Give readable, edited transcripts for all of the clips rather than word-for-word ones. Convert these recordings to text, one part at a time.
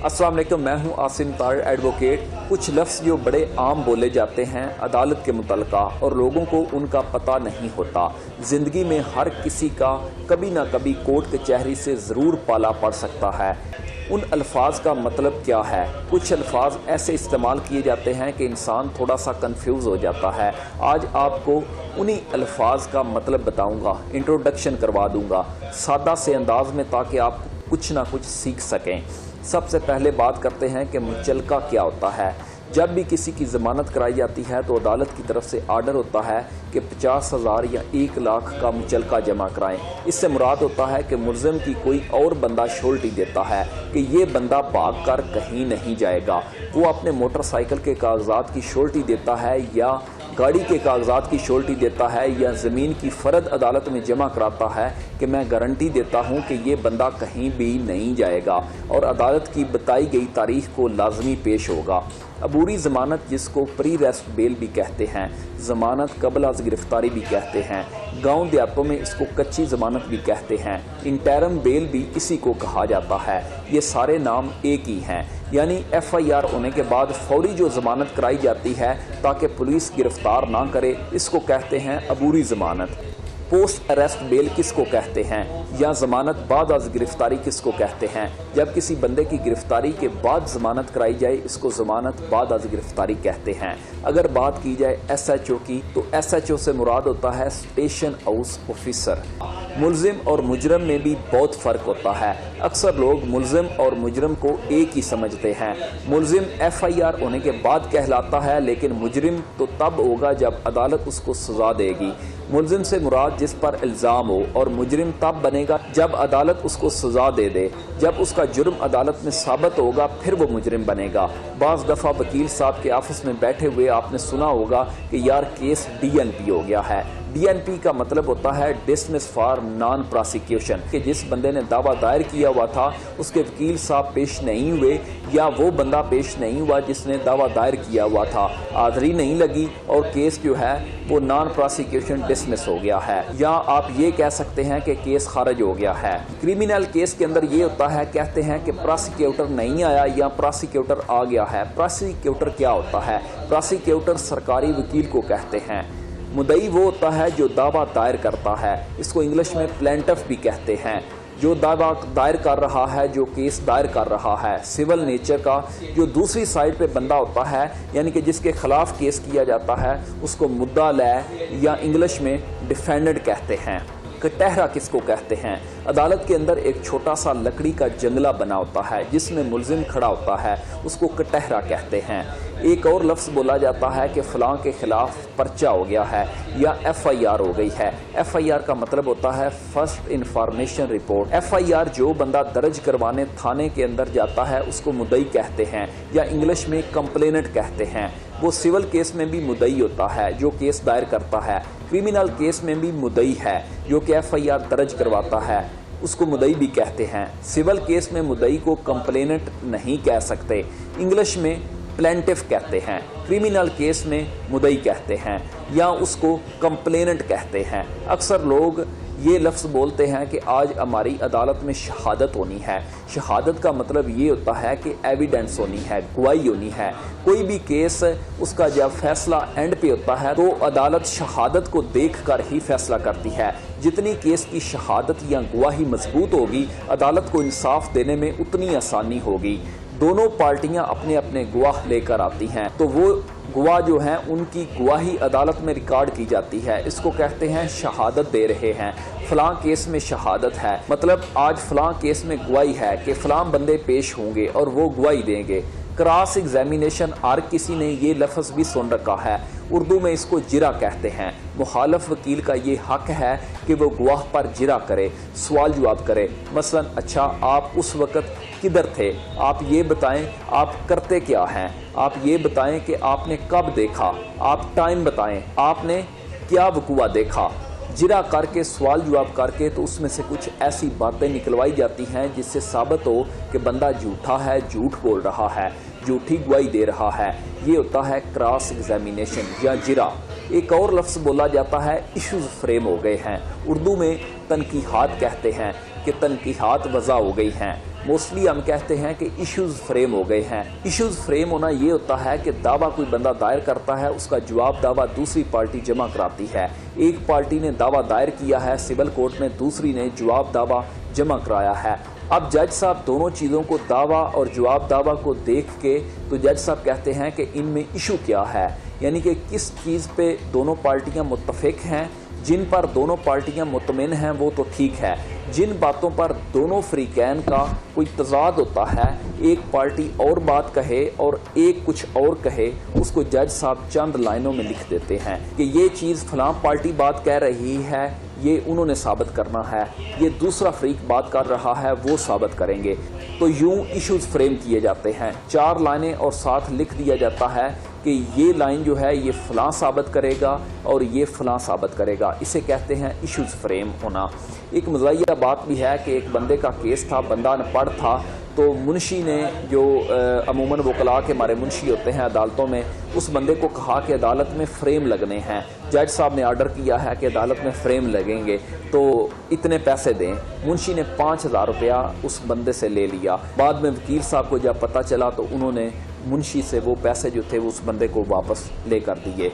अस्सलाम वालेकुम, मैं हूं आसिम तार एडवोकेट। कुछ लफ्ज़ जो बड़े आम बोले जाते हैं अदालत के मुतल्लिका और लोगों को उनका पता नहीं होता। ज़िंदगी में हर किसी का कभी ना कभी कोर्ट कचहरी से ज़रूर पाला पड़ सकता है। उन अल्फाज का मतलब क्या है? कुछ अल्फाज ऐसे इस्तेमाल किए जाते हैं कि इंसान थोड़ा सा कंफ्यूज हो जाता है। आज आपको उन्हीं अल्फाज का मतलब बताऊंगा, इंट्रोडक्शन करवा दूंगा सादा से अंदाज में, ताकि आप कुछ ना कुछ सीख सकें। सबसे पहले बात करते हैं कि मुचलका क्या होता है। जब भी किसी की ज़मानत कराई जाती है तो अदालत की तरफ से आर्डर होता है कि 50,000 या 1 लाख का मुचलका जमा कराएं। इससे मुराद होता है कि मुल्ज़िम की कोई और बंदा श्योरिटी देता है कि ये बंदा भाग कर कहीं नहीं जाएगा। वो अपने मोटरसाइकिल के कागजात की श्योरिटी देता है या गाड़ी के कागजात की श्योरिटी देता है या ज़मीन की फ़र्द अदालत में जमा कराता है कि मैं गारंटी देता हूँ कि ये बंदा कहीं भी नहीं जाएगा और अदालत की बताई गई तारीख को लाजमी पेश होगा। अबूरी ज़मानत, जिसको प्री रेस्ट बेल भी कहते हैं, ज़मानत कबल अज़ गिरफ्तारी भी कहते हैं, गांव देहातों में इसको कच्ची ज़मानत भी कहते हैं, इंटरम बेल भी इसी को कहा जाता है। ये सारे नाम एक ही हैं, यानी FIR होने के बाद फौरी जो ज़मानत कराई जाती है ताकि पुलिस गिरफ्तार ना करे, इसको कहते हैं अबूरी ज़मानत। पोस्ट अरेस्ट बेल किसको कहते हैं, या ज़मानत बाद अज़ गिरफ्तारी किसको कहते हैं? जब किसी बंदे की गिरफ्तारी के बाद ज़मानत कराई जाए, इसको ज़मानत बाद अज़ गिरफ्तारी कहते हैं। अगर बात की जाए SHO की, तो SHO से मुराद होता है स्टेशन हाउस ऑफिसर। मुल्ज़िम और मुजरम में भी बहुत फ़र्क होता है। अक्सर लोग मुल्ज़िम और मुजरम को एक ही समझते हैं। मुल्ज़िम FIR होने के बाद कहलाता है, लेकिन मुजरिम तो तब होगा जब अदालत उसको सज़ा देगी। मुल्ज़िम से मुराद जिस पर इल्ज़ाम हो, और मुजरिम तब बनेगा जब अदालत उसको सज़ा दे दे। जब उसका जुर्म अदालत में साबित होगा फिर वो मुजरिम बनेगा। बाज़ दफ़ा वकील साहब के ऑफिस में बैठे हुए आपने सुना होगा कि यार केस DNP हो गया है। DNP का मतलब होता है डिसमिस फॉर नॉन प्रोसिक्यूशन, कि जिस बंदे ने दावा दायर किया हुआ था उसके वकील साहब पेश नहीं हुए, या वो बंदा पेश नहीं हुआ जिसने दावा दायर किया हुआ था, हाज़िरी नहीं लगी और केस जो है वो नॉन प्रोसिक्यूशन डिसमिस हो गया है, या आप ये कह सकते हैं कि केस खारिज हो गया है। क्रिमिनल केस के अंदर ये होता है, कहते हैं कि प्रोसिक्यूटर नहीं आया या प्रोसिक्यूटर आ गया है। प्रोसिक्यूटर क्या होता है? प्रोसिक्यूटर सरकारी वकील को कहते हैं। मुद्दई वो होता है जो दावा दायर करता है, इसको इंग्लिश में प्लेंटिफ भी कहते हैं। जो दावा दायर कर रहा है, जो केस दायर कर रहा है सिविल नेचर का, जो दूसरी साइड पे बंदा होता है, यानी कि जिसके खिलाफ केस किया जाता है, उसको मुद्दा लै या इंग्लिश में डिफेंडेंट कहते हैं। कटहरा किसको कहते हैं? अदालत के अंदर एक छोटा सा लकड़ी का जंगला बना होता है जिसमें मुल्ज़िम खड़ा होता है, उसको कटहरा कहते हैं। एक और लफ्ज़ बोला जाता है कि फ़लाँ के ख़िलाफ़ पर्चा हो गया है या FIR हो गई है। FIR का मतलब होता है फर्स्ट इंफॉर्मेशन रिपोर्ट। FIR जो बंदा दर्ज करवाने थाने के अंदर जाता है उसको मुद्दई कहते हैं, या इंग्लिश में कंप्लेनेंट कहते हैं। वो सिविल केस में भी मुद्दई होता है जो केस दायर करता है। क्रिमिनल केस में भी मुद्दई है जो कि FIR दर्ज करवाता है, उसको मुद्दई भी कहते हैं। सिविल केस में मुद्दई को कंप्लेनेंट नहीं कह सकते, इंग्लिश में प्लेंटिफ कहते हैं। क्रिमिनल केस में मुद्दई कहते हैं या उसको कंप्लेनेंट कहते हैं। अक्सर लोग ये लफ्ज़ बोलते हैं कि आज हमारी अदालत में शहादत होनी है। शहादत का मतलब ये होता है कि एविडेंस होनी है, गवाही होनी है। कोई भी केस उसका जब फैसला एंड पे होता है तो अदालत शहादत को देखकर ही फैसला करती है। जितनी केस की शहादत या गवाही मजबूत होगी, अदालत को इंसाफ देने में उतनी आसानी होगी। दोनों पार्टियां अपने अपने गवाह लेकर आती हैं, तो वो गवाह जो हैं उनकी गवाही अदालत में रिकॉर्ड की जाती है। इसको कहते हैं शहादत दे रहे हैं। फ़लाँ केस में शहादत है, मतलब आज फ़लाँ केस में गवाही है कि फ़लाँ बंदे पेश होंगे और वो गवाही देंगे। क्रॉस एग्जामिनेशन, हर किसी ने ये लफ्ज़ भी सुन रखा है, उर्दू में इसको जिरा कहते हैं। मुखालफ वकील का ये हक है कि वो गवाह पर जिरा करे, सवाल जवाब करे। मसलन, अच्छा आप उस वक़्त किधर थे, आप ये बताएं, आप करते क्या हैं, आप ये बताएं कि आपने कब देखा, आप टाइम बताएं, आपने क्या वक़ुआ देखा। जिरा करके सवाल जवाब करके तो उसमें से कुछ ऐसी बातें निकलवाई जाती हैं जिससे साबित हो कि बंदा झूठा है, झूठ बोल रहा है, झूठी गवाही दे रहा है। ये होता है क्रॉस एग्जामिनेशन या जिरा। एक और लफ्ज़ बोला जाता है इश्यूज फ्रेम हो गए हैं, उर्दू में तनकीहात कहते हैं कि तनकीहात वज़ा हो गई हैं। मोस्टली हम कहते हैं कि इश्यूज फ्रेम हो गए हैं। इश्यूज फ्रेम होना ये होता है कि दावा कोई बंदा दायर करता है, उसका जवाब दावा दूसरी पार्टी जमा कराती है। एक पार्टी ने दावा दायर किया है सिविल कोर्ट में, दूसरी ने जवाब दावा जमा कराया है। अब जज साहब दोनों चीज़ों को, दावा और जवाब दावा को देख के तो जज साहब कहते हैं कि इनमें इशू क्या है, यानी कि किस चीज़ पे दोनों पार्टियां मुत्तफिक हैं, जिन पर दोनों पार्टियां मुतमिन हैं वो तो ठीक है। जिन बातों पर दोनों फ्रीकैन का कोई तजाद होता है, एक पार्टी और बात कहे और एक कुछ और कहे, उसको जज साहब चंद लाइनों में लिख देते हैं कि ये चीज़ फलां पार्टी बात कह रही है, ये उन्होंने साबित करना है, ये दूसरा फ्रीक बात कर रहा है, वो साबित करेंगे। तो यूं इश्यूज फ्रेम किए जाते हैं, 4 लाइनें और साथ लिख दिया जाता है कि ये लाइन जो है ये फलां साबित करेगा और ये फलां साबित करेगा। इसे कहते हैं इश्यूज फ्रेम होना। एक मज़ाहिया बात भी है कि एक बंदे का केस था, बंदा अनपढ़ था, तो मुंशी ने, जो अमूमन वकला के हमारे मुंशी होते हैं अदालतों में, उस बंदे को कहा कि अदालत में फ्रेम लगने हैं। जज साहब ने आर्डर किया है कि अदालत में फ्रेम लगेंगे तो इतने पैसे दें। मुंशी ने 5000 रुपया उस बंदे से ले लिया। बाद में वकील साहब को जब पता चला तो उन्होंने मुंशी से वो पैसे जो थे वो उस बंदे को वापस लेकर दिए।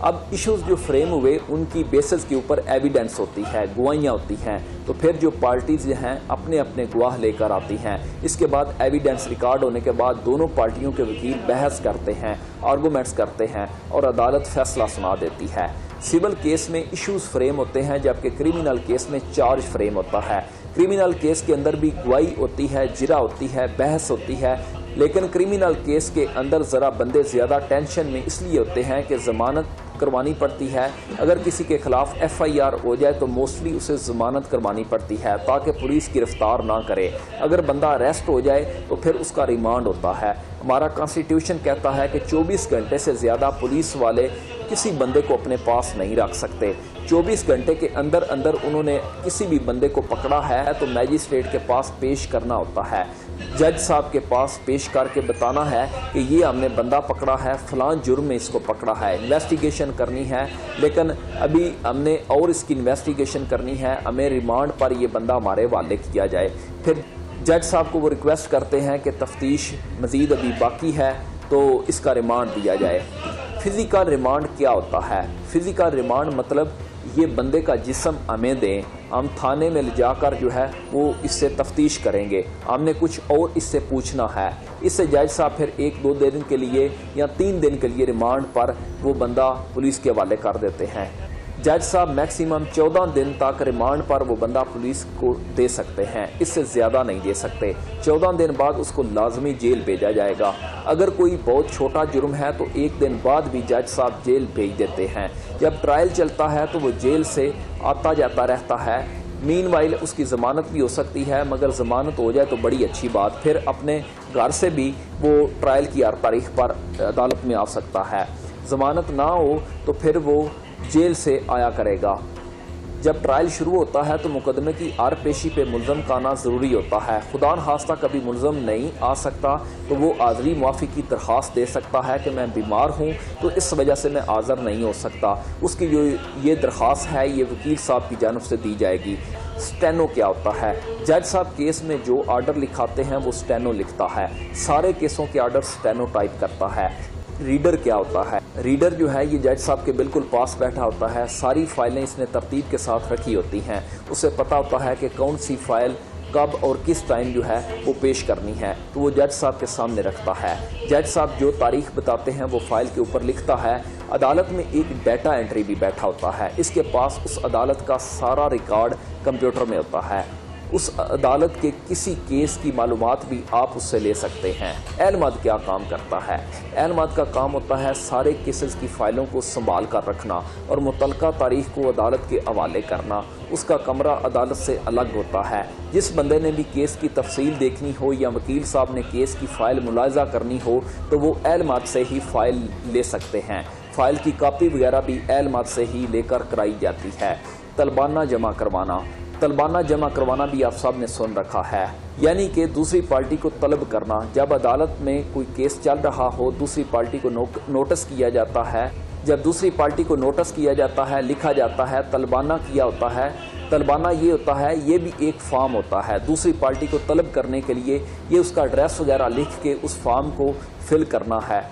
अब इश्यूज जो फ्रेम हुए उनकी बेसिस के ऊपर एविडेंस होती है, गवाहियाँ होती हैं, तो फिर जो पार्टीज हैं अपने अपने गवाह लेकर आती हैं। इसके बाद एविडेंस रिकॉर्ड होने के बाद दोनों पार्टियों के वकील बहस करते हैं, आर्गूमेंट्स करते हैं और अदालत फैसला सुना देती है। सिविल केस में इश्यूज फ्रेम होते हैं, जबकि क्रिमिनल केस में चार्ज फ्रेम होता है। क्रिमिनल केस के अंदर भी गवाही होती है, जिरा होती है, बहस होती है, लेकिन क्रिमिनल केस के अंदर ज़रा बंदे ज़्यादा टेंशन में इसलिए होते हैं कि ज़मानत करवानी पड़ती है। अगर किसी के खिलाफ FIR हो जाए तो मोस्टली उसे ज़मानत करवानी पड़ती है ताकि पुलिस गिरफ्तार ना करे। अगर बंदा अरेस्ट हो जाए तो फिर उसका रिमांड होता है। हमारा कॉन्स्टिट्यूशन कहता है कि 24 घंटे से ज़्यादा पुलिस वाले किसी बंदे को अपने पास नहीं रख सकते। 24 घंटे के अंदर अंदर उन्होंने किसी भी बंदे को पकड़ा है तो मैजिस्ट्रेट के पास पेश करना होता है, जज साहब के पास पेश करके बताना है कि ये हमने बंदा पकड़ा है, फलां जुर्म में इसको पकड़ा है, इन्वेस्टिगेशन करनी है, लेकिन अभी हमने और इसकी इन्वेस्टिगेशन करनी है, हमें रिमांड पर ये बंदा हमारे हवाले किया जाए। फिर जज साहब को वो रिक्वेस्ट करते हैं कि तफ्तीश मज़ीद अभी बाकी है तो इसका रिमांड दिया जाए। फिज़िकल रिमांड क्या होता है? फिज़िकल रिमांड मतलब ये बंदे का जिस्म हमें दें, हम थाने में ले जाकर जो है वो इससे तफ्तीश करेंगे, हमने कुछ और इससे पूछना है। इससे जज साहब फिर 1-2 दिन के लिए या 3 दिन के लिए रिमांड पर वो बंदा पुलिस के हवाले कर देते हैं। जज साहब मैक्सिमम 14 दिन तक रिमांड पर वो बंदा पुलिस को दे सकते हैं, इससे ज़्यादा नहीं दे सकते। 14 दिन बाद उसको लाजमी जेल भेजा जाएगा। अगर कोई बहुत छोटा जुर्म है तो 1 दिन बाद भी जज साहब जेल भेज देते हैं। जब ट्रायल चलता है तो वो जेल से आता जाता रहता है। मीनवाइल उसकी ज़मानत भी हो सकती है, मगर ज़मानत हो जाए तो बड़ी अच्छी बात, फिर अपने घर से भी वो ट्रायल की हर तारीख पर अदालत में आ सकता है। ज़मानत ना हो तो फिर वो जेल से आया करेगा। जब ट्रायल शुरू होता है तो मुकदमे की हर पेशी पे मुल्ज़म का आना ज़रूरी होता है। खुदा न खास्ता कभी मुल्ज़म नहीं आ सकता तो वो आज़री मुआफ़ी की दरख्वास्त दे सकता है कि मैं बीमार हूँ तो इस वजह से मैं हाज़िर नहीं हो सकता। उसकी जो ये दरख्वास्त है ये वकील साहब की जानिब से दी जाएगी। स्टेनो क्या होता है? जज साहब केस में जो आर्डर लिखाते हैं वो स्टेनो लिखता है। सारे केसों के आर्डर स्टेनो टाइप करता है। रीडर क्या होता है? रीडर जो है ये जज साहब के बिल्कुल पास बैठा होता है, सारी फाइलें इसने तरतीब के साथ रखी होती हैं, उसे पता होता है कि कौन सी फाइल कब और किस टाइम जो है वो पेश करनी है, तो वो जज साहब के सामने रखता है। जज साहब जो तारीख बताते हैं वो फाइल के ऊपर लिखता है। अदालत में एक डाटा एंट्री भी बैठा होता है, इसके पास उस अदालत का सारा रिकॉर्ड कंप्यूटर में होता है। उस अदालत के किसी केस की मालूमात भी आप उससे ले सकते हैं। एलमद क्या काम करता है? एलमद का काम होता है सारे केसेस की फ़ाइलों को संभाल कर रखना और मुतल्लिका तारीख को अदालत के हवाले करना। उसका कमरा अदालत से अलग होता है। जिस बंदे ने भी केस की तफसील देखनी हो या वकील साहब ने केस की फ़ाइल मुलाहिजा करनी हो तो वो एलमद से ही फ़ाइल ले सकते हैं। फ़ाइल की कापी वगैरह भी एलमद से ही लेकर कराई जाती है। तलबाना जमा करवाना, तलबाना जमा करवाना भी आप सब ने सुन रखा है, यानी कि दूसरी पार्टी को तलब करना। जब अदालत में कोई केस चल रहा हो दूसरी पार्टी को नोटिस किया जाता है। जब दूसरी पार्टी को नोटिस किया जाता है, लिखा जाता है, तलबाना किया होता है। तलबाना ये होता है, ये भी एक फॉर्म होता है। दूसरी पार्टी को तलब करने के लिए ये उसका एड्रेस वगैरह लिख के उस फॉर्म को फिल करना है।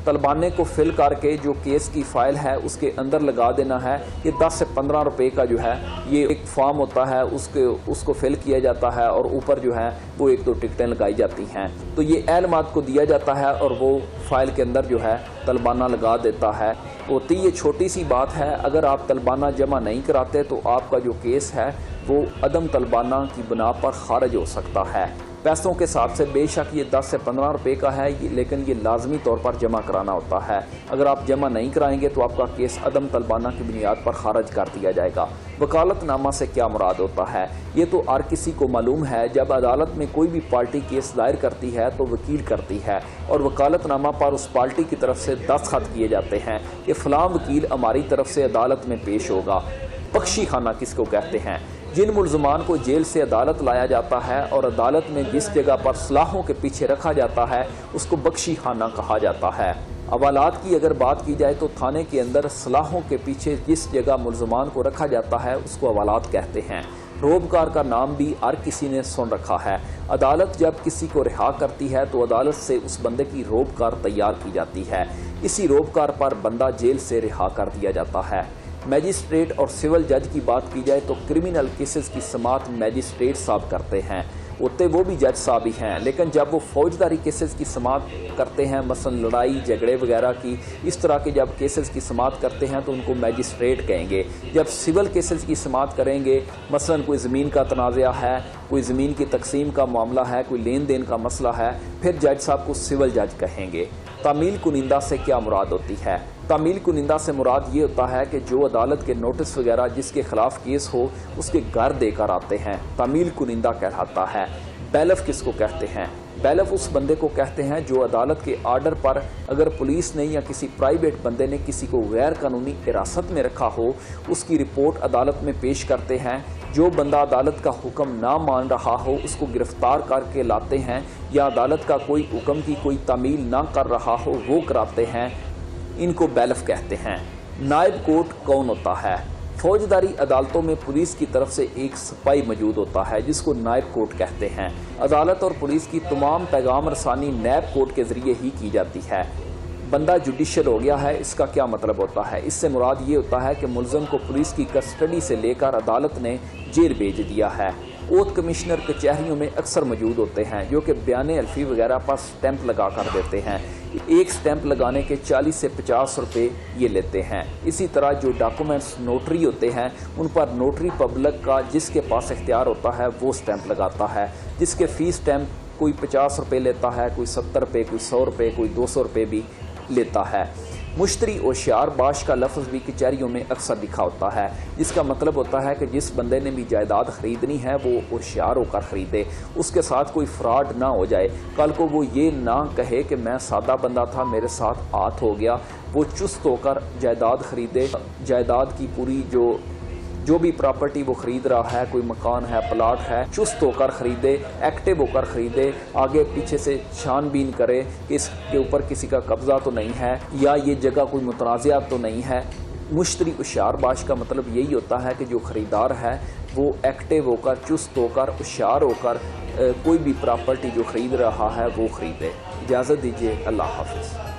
तलबाने को फिल करके जो केस की फ़ाइल है उसके अंदर लगा देना है। ये 10 से 15 रुपए का जो है ये एक फॉर्म होता है, उसको फिल किया जाता है और ऊपर जो है वो 1-2 टिकटें लगाई जाती हैं। तो ये एलमात को दिया जाता है और वो फाइल के अंदर जो है तलबाना लगा देता है। होती ये छोटी सी बात है, अगर आप तलबाना जमा नहीं कराते तो आपका जो केस है वो अदम तलबाना की बिना पर खारिज हो सकता है। पैसों के हिसाब से बेशक ये 10 से 15 रुपए का है, लेकिन ये लाजमी तौर पर जमा कराना होता है। अगर आप जमा नहीं कराएंगे तो आपका केस अदम तलबाना की बुनियाद पर खारिज कर दिया जाएगा। वकालतनामा से क्या मुराद होता है, ये तो हर किसी को मालूम है। जब अदालत में कोई भी पार्टी केस दायर करती है तो वकील करती है और वकालतनामा पर उस पार्टी की तरफ से दस्तखत किए जाते हैं कि फ़लाँ वकील हमारी तरफ से अदालत में पेश होगा। बख्शी खाना किसको कहते हैं? जिन मुल्ज़मान को जेल से अदालत लाया जाता है और अदालत में जिस जगह पर सलाहों के पीछे रखा जाता है उसको बख्शी खाना कहा जाता है। हवालात की अगर बात की जाए तो थाने के अंदर सलाहों के पीछे जिस जगह मुल्ज़मान को रखा जाता है उसको हवालात कहते हैं। रोबकार का नाम भी हर किसी ने सुन रखा है। अदालत जब किसी को रिहा करती है तो अदालत से उस बंदे की रोबकार तैयार की जाती है। इसी रोबकार पर बंदा जेल से रिहा कर दिया जाता है। मैजिस्ट्रेट और सिविल जज की बात की जाए तो क्रिमिनल केसेस की समाअत मैजिस्ट्रेट साहब करते हैं, होते वो भी जज साहब ही हैं। लेकिन जब वो फौजदारी केसेस की समाअत करते हैं, मसलन लड़ाई झगड़े वगैरह की, इस तरह के जब केसेस की समाअत करते हैं तो उनको मैजिस्ट्रेट कहेंगे। जब सिविल केसेस की समाअत करेंगे, मसलन कोई ज़मीन का तनाज़ा है, कोई ज़मीन की तकसीम का मामला है, कोई लेन देन का मसला है, फिर जज साहब को सिविल जज कहेंगे। तामील कुनिंदा से क्या मुराद होती है? तामील कुनिंदा से मुराद ये होता है कि जो अदालत के नोटिस वगैरह जिसके खिलाफ केस हो उसके घर देकर आते हैं, तामील कुनिंदा कहलाता है। बैलफ किसको कहते हैं? बैलफ उस बंदे को कहते हैं जो अदालत के आर्डर पर अगर पुलिस ने या किसी प्राइवेट बंदे ने किसी को गैर कानूनी हिरासत में रखा हो उसकी रिपोर्ट अदालत में पेश करते हैं। जो बंदा अदालत का हुक्म ना मान रहा हो उसको गिरफ्तार करके लाते हैं, या अदालत का कोई हुक्म की कोई तामील ना कर रहा हो वो कराते हैं। इनको बैलफ कहते हैं। नायब कोर्ट कौन होता है? फौजदारी अदालतों में पुलिस की तरफ से एक सिपाही मौजूद होता है जिसको नायब कोर्ट कहते हैं। अदालत और पुलिस की तमाम पैगाम रसानी नायब कोर्ट के ज़रिए ही की जाती है। बंदा जुडिशल हो गया है, इसका क्या मतलब होता है? इससे मुराद ये होता है कि मुलज़म को पुलिस की कस्टडी से लेकर अदालत ने जेल भेज दिया है। ओथ कमिश्नर कचहरियों में अक्सर मौजूद होते हैं जो कि बयाने अल्फी वगैरह पर स्टैंप लगा कर देते हैं। एक स्टैंप लगाने के 40 से 50 रुपये ये लेते हैं। इसी तरह जो डॉक्यूमेंट्स नोटरी होते हैं उन पर नोटरी पब्लिक का जिसके पास इख्तियार होता है वो स्टैंप लगाता है, जिसके फ़ीस स्टैंप कोई 50 रुपये लेता है, कोई 70 रुपये, कोई 100 रुपये, कोई 200 रुपये भी लेता है। मुश्तरी होशियार बाश का लफ्ज़ भी कचहरियों में अक्सर लिखा होता है, जिसका मतलब होता है कि जिस बंदे ने भी जायदाद ख़रीदनी है वो होशियार होकर ख़रीदे, उसके साथ कोई फ्रॉड ना हो जाए। कल को वो ये ना कहे कि मैं सादा बंदा था मेरे साथ हाथ हो गया। वो चुस्त होकर जायदाद ख़रीदे, जायदाद की पूरी जो भी प्रॉपर्टी वो ख़रीद रहा है, कोई मकान है, प्लाट है, चुस्त होकर ख़रीदे, एक्टिव होकर ख़रीदे, आगे पीछे से छानबीन करे कि इसके ऊपर किसी का कब्ज़ा तो नहीं है या ये जगह कोई मुतनाज़ा तो नहीं है। मुश्तरी होशियार बाश का मतलब यही होता है कि जो ख़रीदार है वो एक्टिव होकर, चुस्त होकर, होशियार होकर कोई भी प्रॉपर्टी जो ख़रीद रहा है वो ख़रीदे। इजाज़त दीजिए, अल्लाह हाफ़िज़।